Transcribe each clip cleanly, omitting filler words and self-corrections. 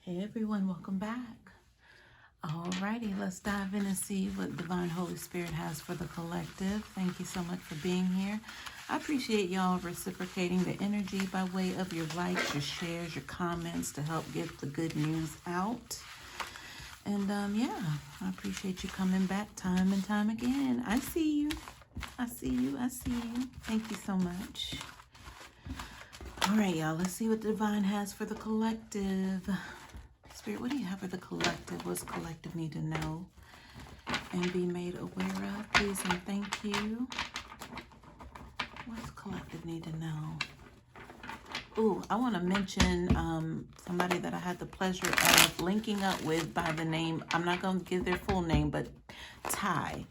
Hey everyone, welcome back. Alrighty, let's dive in and see what Divine Holy Spirit has for the collective. Thank you so much for being here. I appreciate y'all reciprocating the energy by way of your likes, your shares, your comments to help get the good news out. And yeah, I appreciate you coming back time and time again. I see you. I see you. I see you. Thank you so much. All right, y'all, let's see what Divine has for the collective. Spirit, what do you have for the collective? What's collective need to know and be made aware of? Please and thank you. What's collective need to know? Ooh, I want to mention somebody that I had the pleasure of linking up with by the name, I'm not going to give their full name, but Ty.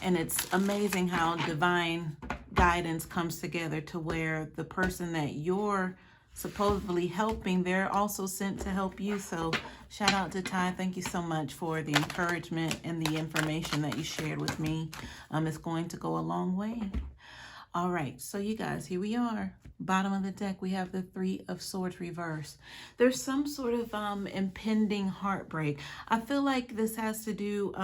And it's amazing how divine guidance comes together to where the person that you're supposedly helping, they're also sent to help you. So shout out to Ty. Thank you so much for the encouragement and the information that you shared with me. It's going to go a long way. All right, so you guys, here we are. Bottom of the deck, we have the Three of Swords reversed. There's some sort of impending heartbreak. I feel like this has to do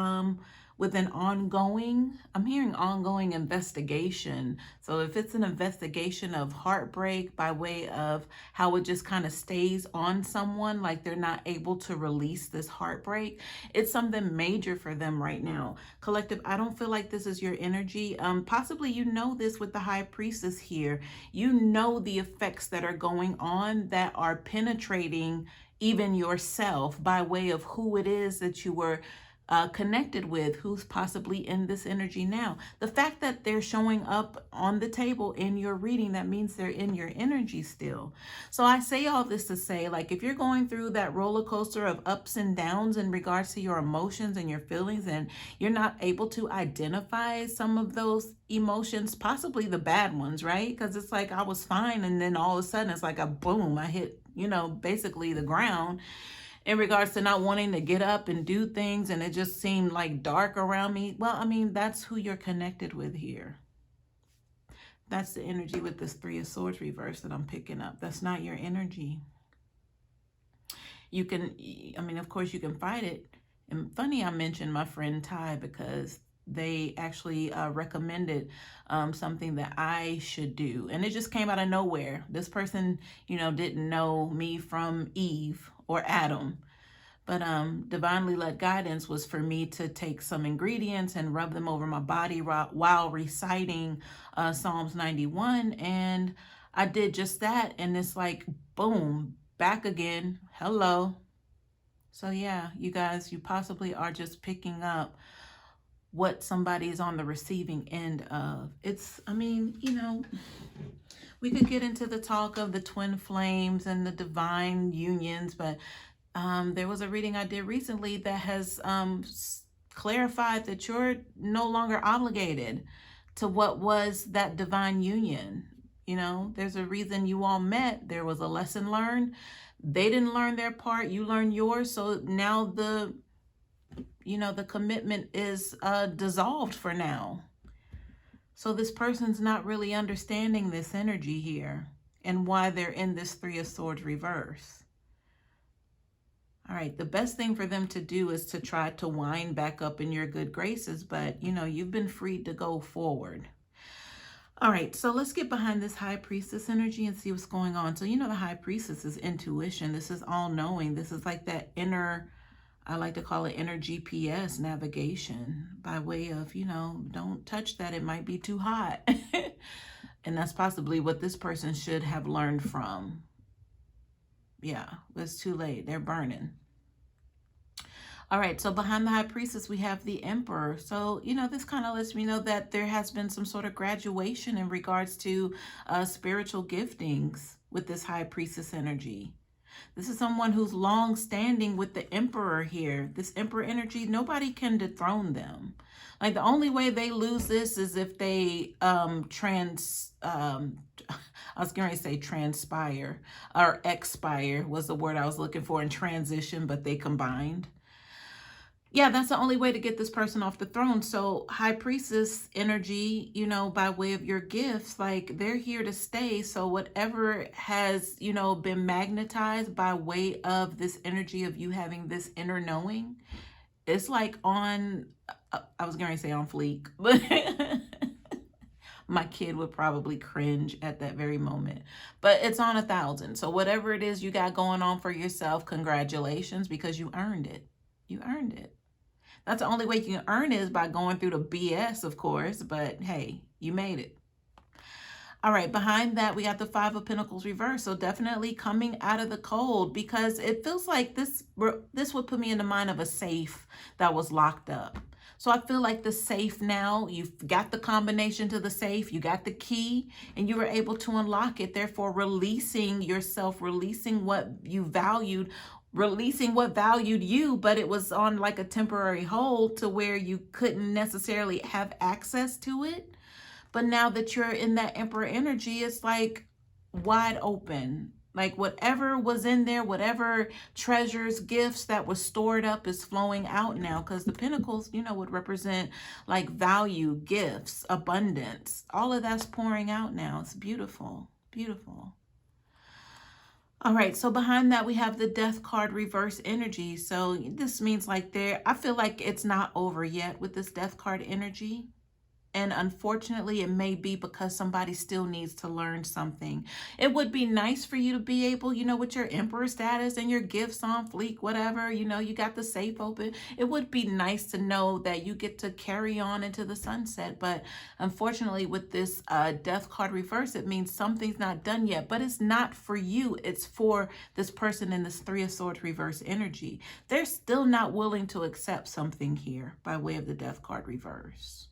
with an ongoing, I'm hearing ongoing investigation. So if it's an investigation of heartbreak by way of how it just kind of stays on someone, like they're not able to release this heartbreak, it's something major for them right now. Collective, I don't feel like this is your energy. Possibly you know this with the High Priestess here. You know the effects that are going on that are penetrating even yourself by way of who it is that you were connected with, who's possibly in this energy now. The fact that they're showing up on the table in your reading, that means they're in your energy still. So I say all this to say, like, if you're going through that roller coaster of ups and downs in regards to your emotions and your feelings, and you're not able to identify some of those emotions, possibly the bad ones, right? Because it's like I was fine, and then all of a sudden it's like a boom, I hit, basically the ground, in regards to not wanting to get up and do things, and it just seemed like dark around me. Well, I mean, that's who you're connected with here. That's the energy with this Three of Swords reverse that I'm picking up. That's not your energy. You can, I mean, of course you can fight it. And funny I mentioned my friend Ty, because they actually recommended something that I should do. And it just came out of nowhere. This person, didn't know me from Eve or Adam. But divinely led guidance was for me to take some ingredients and rub them over my body while reciting Psalms 91. And I did just that. And it's like, boom, back again. Hello. So yeah, you guys, you possibly are just picking up what somebody is on the receiving end of. It's, I mean, we could get into the talk of the twin flames and the divine unions, but there was a reading I did recently that has clarified that you're no longer obligated to what was that divine union. There's a reason you all met. There was a lesson learned. They didn't learn their part. You learned yours. So now the commitment is dissolved for now. So this person's not really understanding this energy here and why they're in this Three of Swords reverse. All right, the best thing for them to do is to try to wind back up in your good graces, but you've been freed to go forward. All right, so let's get behind this High Priestess energy and see what's going on. So the High Priestess is intuition. This is all knowing. This is like that inner, I like to call it inner GPS navigation by way of, don't touch that. It might be too hot. And that's possibly what this person should have learned from. Yeah, it's too late. They're burning. All right, so behind the High Priestess, we have the Emperor. So, this kind of lets me know that there has been some sort of graduation in regards to spiritual giftings with this High Priestess energy. This is someone who's long standing with the Emperor here. This Emperor energy, nobody can dethrone them. Like, the only way they lose this is if they I was going to say transpire, or expire was the word I was looking for, in transition, but they combined. Yeah, that's the only way to get this person off the throne. So high priestess energy, you know, by way of your gifts, like they're here to stay. So whatever has, you know, been magnetized by way of this energy of you having this inner knowing, it's like on, I was going to say on fleek, but my kid would probably cringe at that very moment, but it's on 1,000. So whatever it is you got going on for yourself, congratulations, because you earned it. You earned it. That's the only way you can earn it, is by going through the BS, of course, but hey, you made it. All right, behind that, we got the Five of Pentacles reversed. So definitely coming out of the cold, because it feels like this would put me in the mind of a safe that was locked up. So I feel like the safe now, you've got the combination to the safe, you got the key, and you were able to unlock it, therefore releasing yourself, releasing what you valued, releasing what valued you, but it was on like a temporary hold to where you couldn't necessarily have access to it. But now that you're in that Emperor energy, it's like wide open. Like whatever was in there, whatever treasures, gifts that was stored up is flowing out now, because the Pentacles, you know, would represent like value, gifts, abundance. All of that's pouring out now. It's beautiful, beautiful. All right, so behind that, we have the Death card reverse energy. So this means like I feel like it's not over yet with this Death card energy. And unfortunately, it may be because somebody still needs to learn something. It would be nice for you to be able, you know, with your emperor status and your gifts on fleek, whatever, you know, you got the safe open. It would be nice to know that you get to carry on into the sunset. But unfortunately, with this Death card reverse, it means something's not done yet. But it's not for you. It's for this person in this Three of Swords reverse energy. They're still not willing to accept something here by way of the Death card reverse.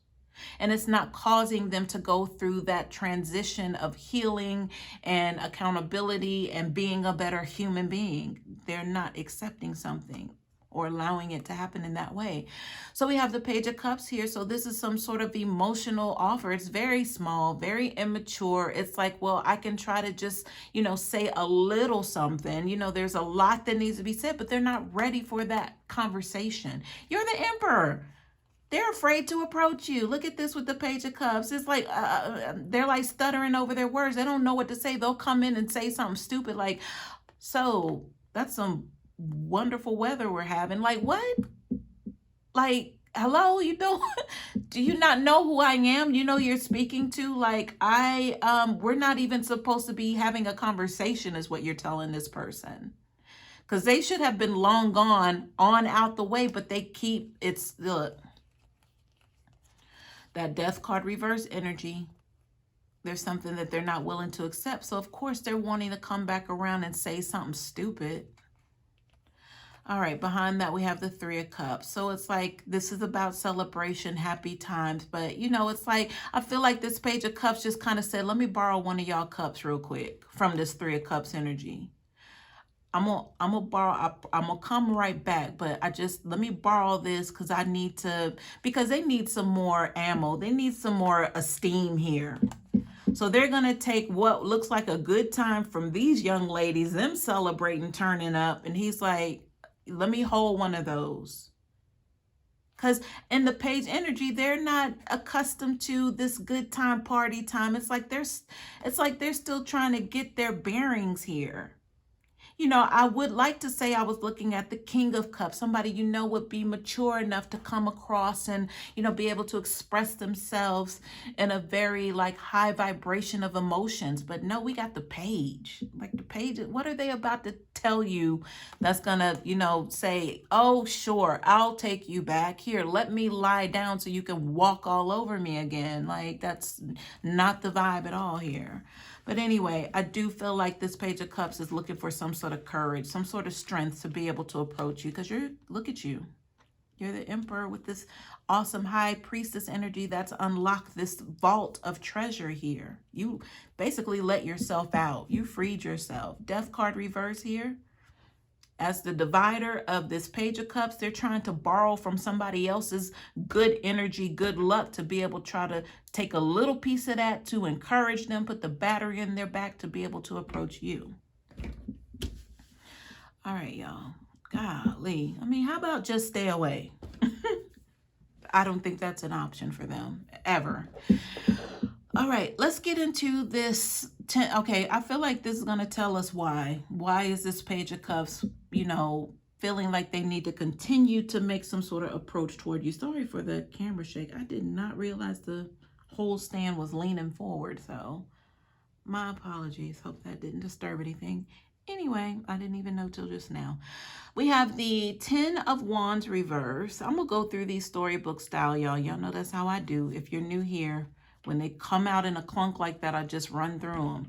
And it's not causing them to go through that transition of healing and accountability and being a better human being. They're not accepting something or allowing it to happen in that way. So we have the Page of Cups here. So this is some sort of emotional offer. It's very small, very immature. It's like, well, I can try to just, you know, say a little something. You know, there's a lot that needs to be said, but they're not ready for that conversation. You're the Emperor. They're afraid to approach you. Look at this with the Page of Cups. It's like they're like stuttering over their words. They don't know what to say. They'll come in and say something stupid like, so that's some wonderful weather we're having. Like, what? Like, hello, you don't, do you not know who I am? You know you're speaking to? Like, we're not even supposed to be having a conversation is what you're telling this person. Because they should have been long gone on out the way, but they keep, it's the... that Death card reverse energy, there's something that they're not willing to accept. So, of course, they're wanting to come back around and say something stupid. All right, behind that, we have the Three of Cups. So it's like this is about celebration, happy times. But, you know, it's like I feel like this Page of Cups just kind of said, let me borrow one of y'all cups real quick from this Three of Cups energy. I'm gonna come right back, but let me borrow this because I need to, because they need some more ammo. They need some more esteem here. So they're gonna take what looks like a good time from these young ladies, them celebrating, turning up. And he's like, let me hold one of those. Because in the Page energy, they're not accustomed to this good time, party time. It's like they're still trying to get their bearings here. You know, I would like to say I was looking at the King of Cups, somebody, you know, would be mature enough to come across and, you know, be able to express themselves in a very like high vibration of emotions. But no, we got the Page. Like the Page, what are they about to tell you that's gonna, you know, say, oh, sure, I'll take you back. Here, let me lie down so you can walk all over me again. Like that's not the vibe at all here. But anyway, I do feel like this Page of Cups is looking for some sort of courage, some sort of strength to be able to approach you, because look at you. You're the Emperor with this awesome High Priestess energy that's unlocked this vault of treasure here. You basically let yourself out. You freed yourself. Death card reverse here. As the divider of this Page of Cups, they're trying to borrow from somebody else's good energy, good luck to be able to try to take a little piece of that to encourage them, put the battery in their back to be able to approach you. All right, y'all. Golly. I mean, how about just stay away? I don't think that's an option for them ever. All right, let's get into this. Okay, I feel like this is going to tell us why. Why is this Page of Cups, feeling like they need to continue to make some sort of approach toward you? Sorry for the camera shake. I did not realize the whole stand was leaning forward, so my apologies. Hope that didn't disturb anything. Anyway, I didn't even know till just now. We have the 10 of Wands reverse. I'm going to go through these storybook style, y'all. Y'all know that's how I do. If you're new here, when they come out in a clunk like that, I just run through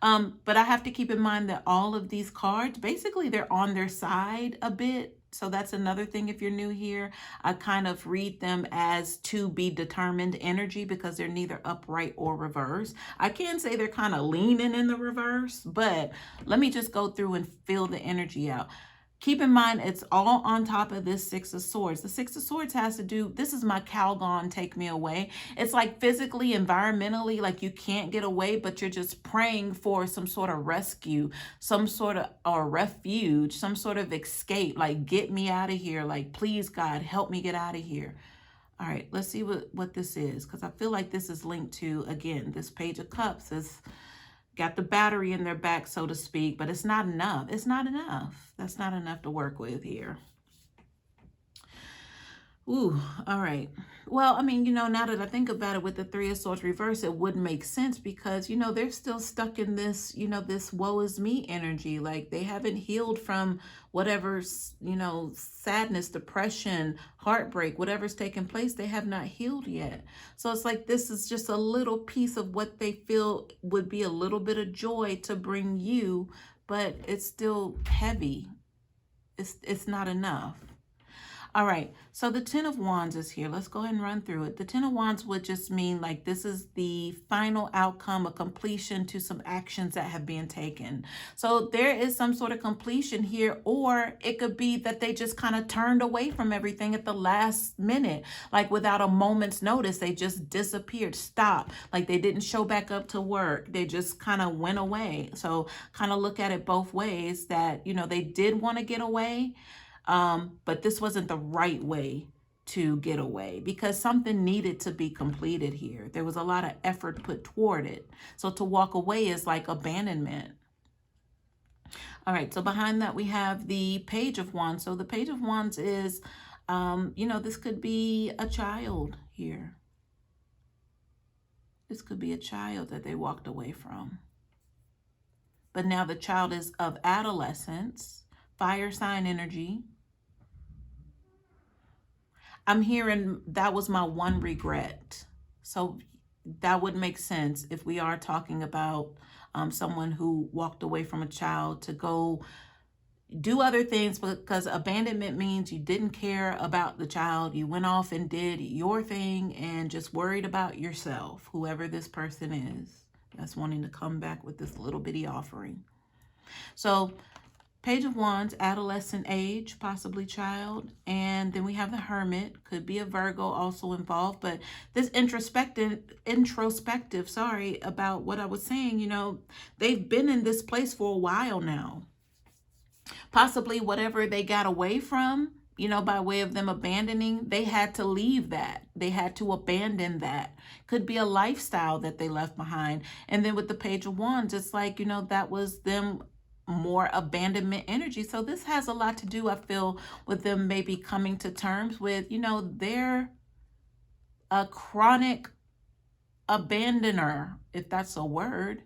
them. But I have to keep in mind that all of these cards, basically they're on their side a bit. So that's another thing. If you're new here, I kind of read them as to be determined energy because they're neither upright or reverse. I can say they're kind of leaning in the reverse, but let me just go through and feel the energy out. Keep in mind, it's all on top of this Six of Swords. The Six of Swords has to do, this is my Calgon, take me away. It's like physically, environmentally, like you can't get away, but you're just praying for some sort of rescue, some sort of, or refuge, some sort of escape, like get me out of here. Like, please, God, help me get out of here. All right, let's see what this is, because I feel like this is linked to, again, this Page of Cups is got the battery in their back, so to speak, but it's not enough. It's not enough. That's not enough to work with here. Ooh, all right. Well, I mean, now that I think about it with the Three of Swords reverse, it would make sense because, they're still stuck in this, this woe is me energy. Like they haven't healed from whatever's, sadness, depression, heartbreak, whatever's taking place. They have not healed yet. So it's like this is just a little piece of what they feel would be a little bit of joy to bring you, but it's still heavy. It's not enough. All right, so the 10 of Wands is here. Let's go ahead and run through it. The 10 of Wands would just mean like this is the final outcome, a completion to some actions that have been taken. So there is some sort of completion here, or it could be that they just kind of turned away from everything at the last minute, like without a moment's notice. They just disappeared, stopped, like they didn't show back up to work. They just kind of went away. So kind of look at it both ways that, they did want to get away, but this wasn't the right way to get away because something needed to be completed here. There was a lot of effort put toward it. So to walk away is like abandonment. All right, so behind that we have the Page of Wands. So the Page of Wands is, this could be a child here. This could be a child that they walked away from. But now the child is of adolescence, fire sign energy. I'm hearing that was my one regret. So that would make sense if we are talking about someone who walked away from a child to go do other things, because abandonment means you didn't care about the child. You went off and did your thing and just worried about yourself, whoever this person is that's wanting to come back with this little bitty offering. So Page of Wands, adolescent age, possibly child. And then we have the Hermit, could be a Virgo also involved, but this introspective, about what I was saying, they've been in this place for a while now. Possibly whatever they got away from, by way of them abandoning, they had to leave that. They had to abandon that. Could be a lifestyle that they left behind. And then with the Page of Wands, it's like, that was them, more abandonment energy. So this has a lot to do, I feel, with them maybe coming to terms with, they're a chronic abandoner, if that's a word.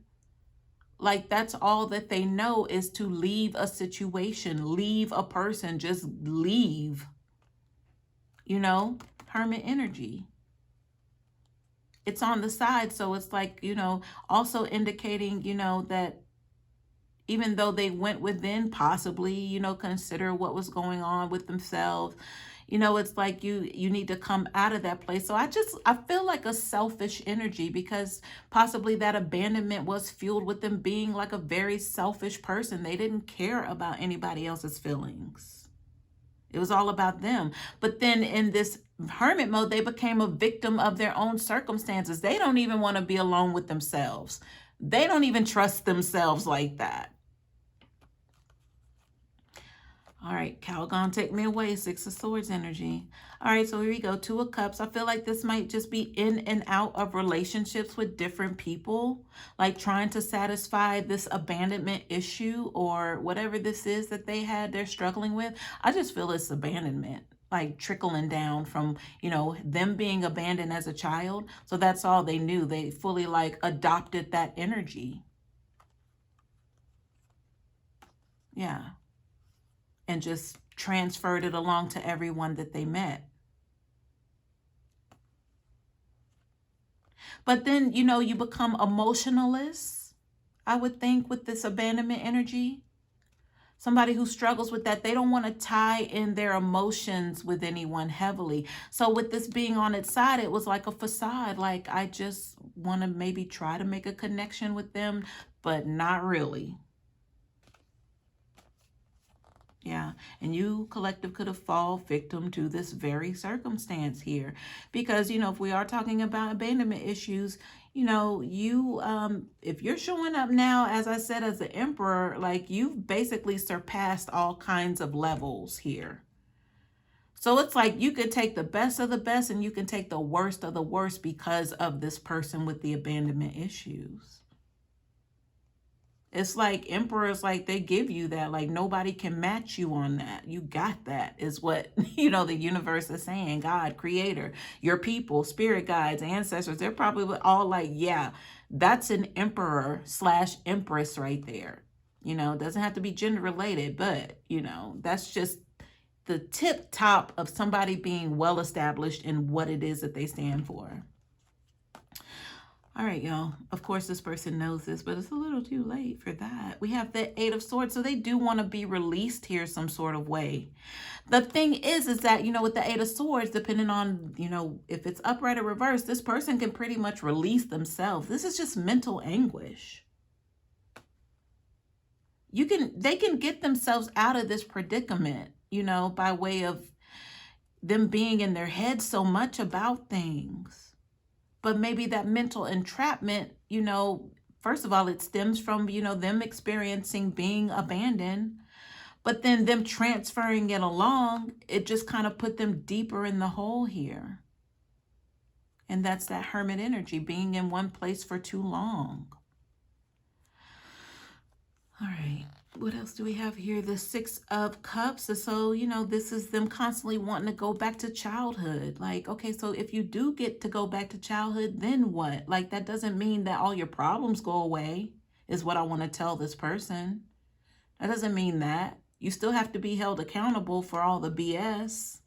Like that's all that they know is to leave a situation, leave a person, just leave, Hermit energy. It's on the side. So it's like, also indicating, that even though they went within, possibly, consider what was going on with themselves, it's like you need to come out of that place. So I feel like a selfish energy, because possibly that abandonment was fueled with them being like a very selfish person. They didn't care about anybody else's feelings. It was all about them. But then in this hermit mode, they became a victim of their own circumstances. They don't even want to be alone with themselves. They don't even trust themselves like that. All right, Calgon, take me away. Six of Swords energy. All right, so here we go. Two of Cups. I feel like this might just be in and out of relationships with different people, like trying to satisfy this abandonment issue or whatever this is that they're struggling with. I just feel it's abandonment, like trickling down from, them being abandoned as a child. So that's all they knew. They fully like adopted that energy. Yeah. And just transferred it along to everyone that they met. But then, you become emotionalists, I would think, with this abandonment energy. Somebody who struggles with that, they don't want to tie in their emotions with anyone heavily. So with this being on its side, it was like a facade. Like, I just want to maybe try to make a connection with them, but not really. Yeah, and you, collective, could have fallen victim to this very circumstance here. Because, if we are talking about abandonment issues, if you're showing up now, as I said, as the emperor, like you've basically surpassed all kinds of levels here. So it's like you could take the best of the best and you can take the worst of the worst because of this person with the abandonment issues. It's like emperors, like they give you that, like nobody can match you on that. You got that is what, the universe is saying. God, creator, your people, spirit guides, ancestors, they're probably all like, yeah, that's an emperor / empress right there. It doesn't have to be gender related, but, that's just the tip top of somebody being well established in what it is that they stand for. All right, y'all. Of course, this person knows this, but it's a little too late for that. We have the Eight of Swords, so they do want to be released here some sort of way. The thing is that, with the Eight of Swords, depending on, if it's upright or reversed, this person can pretty much release themselves. This is just mental anguish. They can get themselves out of this predicament, by way of them being in their head so much about things. But maybe that mental entrapment, first of all, it stems from, them experiencing being abandoned. But then them transferring it along, it just kind of put them deeper in the hole here. And that's that hermit energy, being in one place for too long. All right. What else do we have here? The Six of Cups. So, this is them constantly wanting to go back to childhood. Like, okay, so if you do get to go back to childhood, then what? Like, that doesn't mean that all your problems go away, is what I want to tell this person. That doesn't mean that. You still have to be held accountable for all the BS.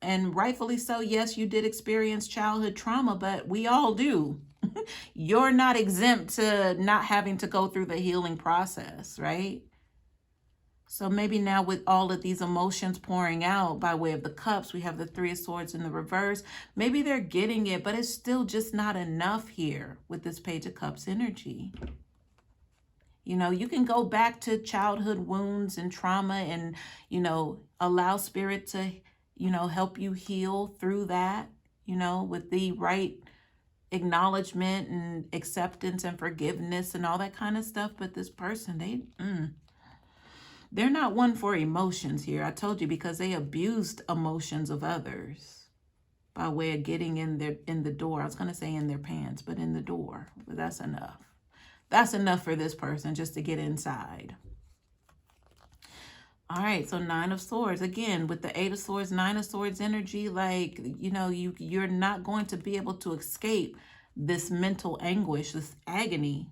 And rightfully so, yes, you did experience childhood trauma, but we all do. You're not exempt to not having to go through the healing process, right? So maybe now with all of these emotions pouring out by way of the cups, we have the Three of Swords in the reverse. Maybe they're getting it, but it's still just not enough here with this Page of Cups energy. You can go back to childhood wounds and trauma and, allow spirit to, help you heal through that, with the right acknowledgement and acceptance and forgiveness and all that kind of stuff. But this person, they're not one for emotions here. I told you, because they abused emotions of others by way of getting in the door. I was going to say in their pants, but in the door. But that's enough. That's enough for this person just to get inside. All right, so Nine of Swords. Again, with the Eight of Swords, Nine of Swords energy, like, you're not going to be able to escape this mental anguish, this agony.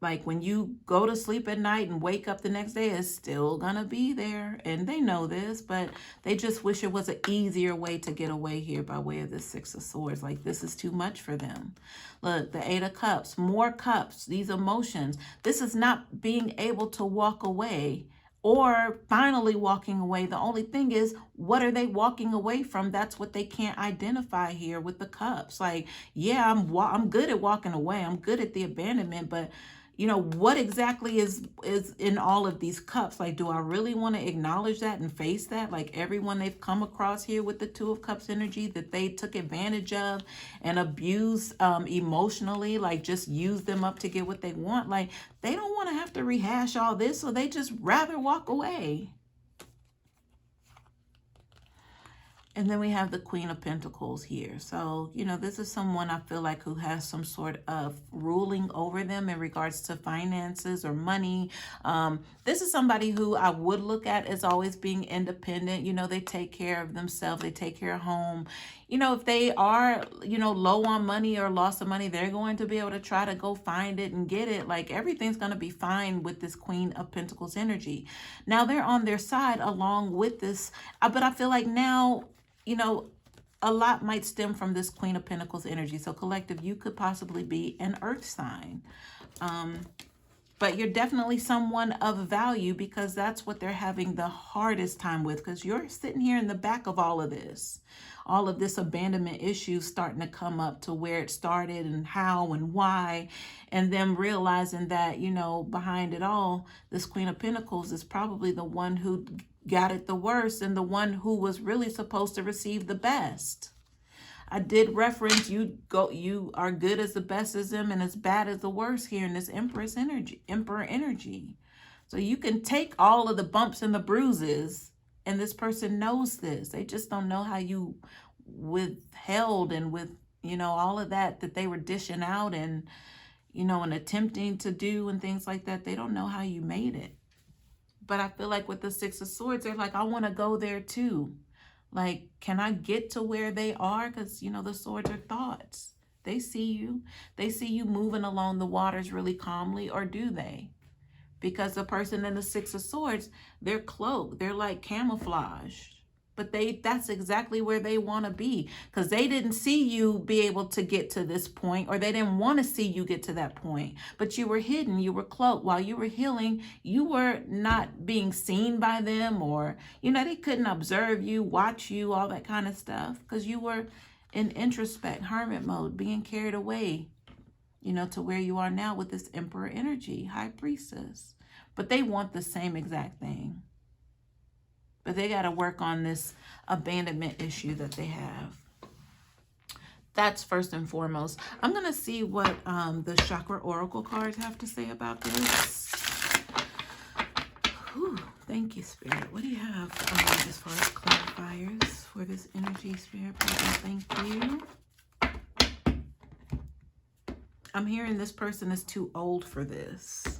Like, when you go to sleep at night and wake up the next day, it's still going to be there. And they know this, but they just wish it was an easier way to get away here by way of the Six of Swords. Like, this is too much for them. Look, the Eight of Cups, more cups, these emotions. This is not being able to walk away or finally walking away. The only thing is, what are they walking away from? That's what they can't identify here with the cups. Like, yeah, I'm good at walking away. I'm good at the abandonment, but You know, what exactly is in all of these cups? Like, do I really want to acknowledge that and face that? Like, everyone they've come across here with the Two of Cups energy that they took advantage of and abused emotionally, like just use them up to get what they want. Like, they don't want to have to rehash all this, so they just rather walk away. And then we have the Queen of Pentacles here. So, you know, this is someone I feel like who has some sort of ruling over them in regards to finances or money. This is somebody who I would look at as always being independent. You know, they take care of themselves. They take care of home. You know, if they are, you know, low on money or loss of money, they're going to be able to try to go find it and get it. Like, everything's going to be fine with this Queen of Pentacles energy. Now, they're on their side along with this. But I feel like now, you know, a lot might stem from this Queen of Pentacles energy. So collective, you could possibly be an earth sign. But you're definitely someone of value because that's what they're having the hardest time with, because you're sitting here in the back of all of this. All of this abandonment issues starting to come up to where it started and how and why. And them realizing that, you know, behind it all, this Queen of Pentacles is probably the one who got it the worst and the one who was really supposed to receive the best. I did reference you are good as the best as them and as bad as the worst here in this emperor energy. So you can take all of the bumps and the bruises, and this person knows this. They just don't know how you withheld and with, you know, all of that they were dishing out and, you know, and attempting to do and things like that. They don't know how you made it. But I feel like with the Six of Swords, they're like, I want to go there too. Like, can I get to where they are? Because, you know, the swords are thoughts. They see you. They see you moving along the waters really calmly, or do they? Because the person in the Six of Swords, they're cloaked. They're like camouflaged. But that's exactly where they want to be, because they didn't see you be able to get to this point, or they didn't want to see you get to that point. But you were hidden, you were cloaked. While you were healing, you were not being seen by them, or, you know, they couldn't observe you, watch you, all that kind of stuff, because you were in introspect, hermit mode, being carried away, you know, to where you are now with this emperor energy, high priestess. But they want the same exact thing. But they got to work on this abandonment issue that they have. That's first and foremost. I'm going to see what the chakra oracle cards have to say about this. Whew, thank you, Spirit. What do you have as far as clarifiers for this energy, Spirit? Thank you. I'm hearing this person is too old for this.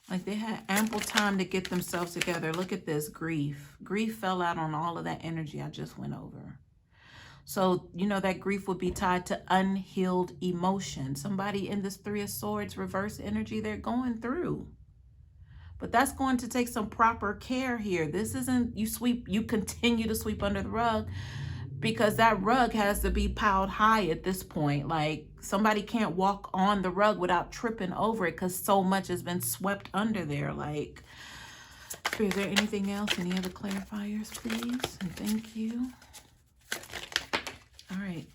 Like, they had ample time to get themselves together. Look at this, grief. Grief fell out on all of that energy I just went over. So, you know, that grief would be tied to unhealed emotion. Somebody in this Three of Swords reverse energy they're going through. But that's going to take some proper care here. This isn't you continue to sweep under the rug, because that rug has to be piled high at this point. Like, somebody can't walk on the rug without tripping over it, because so much has been swept under there. Like, is there anything else? Any other clarifiers, please? And thank you. All right.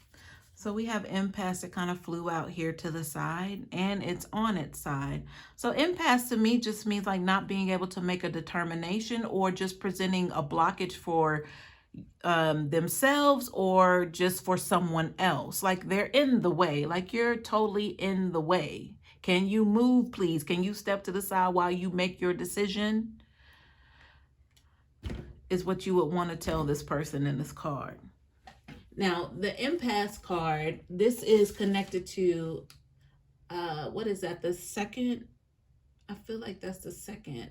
So we have impasse that kind of flew out here to the side, and it's on its side. So impasse to me just means like not being able to make a determination, or just presenting a blockage for themselves, or just for someone else. Like, they're in the way. Like, you're totally in the way. Can you move, please? Can you step to the side while you make your decision? Is what you would want to tell this person in this card. Now, the impasse card, this is connected to, what is that? The second? I feel like that's the second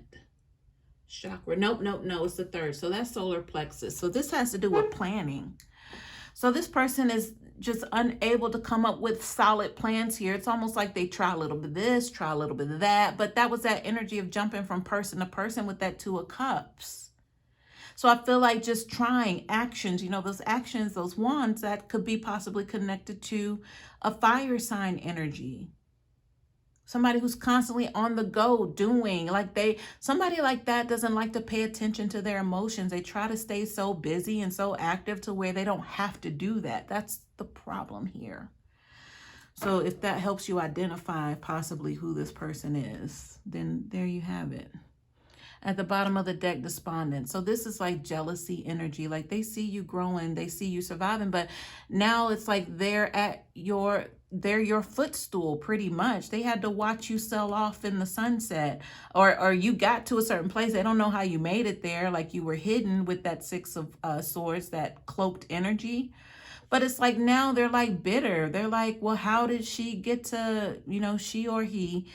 chakra. Nope, it's the third. So that's solar plexus. So this has to do with planning. So this person is just unable to come up with solid plans here. It's almost like they try a little bit of this, try a little bit of that. But that was that energy of jumping from person to person with that Two of Cups. So I feel like just trying actions, you know, those actions, those wands that could be possibly connected to a fire sign energy. Somebody who's constantly on the go doing, somebody like that doesn't like to pay attention to their emotions. They try to stay so busy and so active to where they don't have to do that. That's the problem here. So if that helps you identify possibly who this person is, then there you have it. At the bottom of the deck, despondent. So this is like jealousy energy. Like they see you growing, they see you surviving, but now it's like they're your footstool pretty much. They had to watch you sell off in the sunset, or you got to a certain place. They don't know how you made it there. Like you were hidden with that Six of Swords, that cloaked energy. But it's like now they're like bitter. They're like, well, how did she get to, she or he,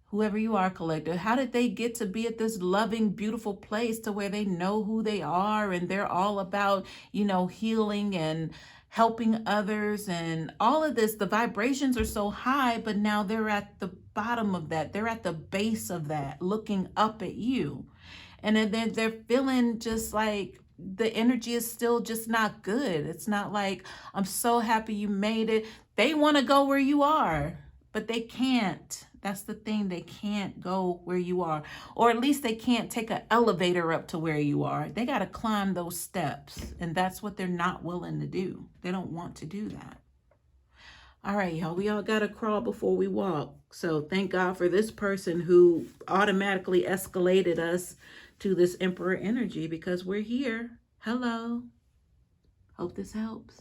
whoever you are, collective, how did they get to be at this loving, beautiful place to where they know who they are and they're all about, healing and helping others and all of this. The vibrations are so high, but now they're at the bottom of that. They're at the base of that, looking up at you. And then they're feeling just like the energy is still just not good. It's not like, I'm so happy you made it. They want to go where you are, but they can't. That's the thing. They can't go where you are, or at least they can't take an elevator up to where you are. They got to climb those steps, and that's what they're not willing to do. They don't want to do that. All right, y'all, we all got to crawl before we walk. So thank God for this person who automatically escalated us to this Emperor energy, because we're here. Hello. Hope this helps.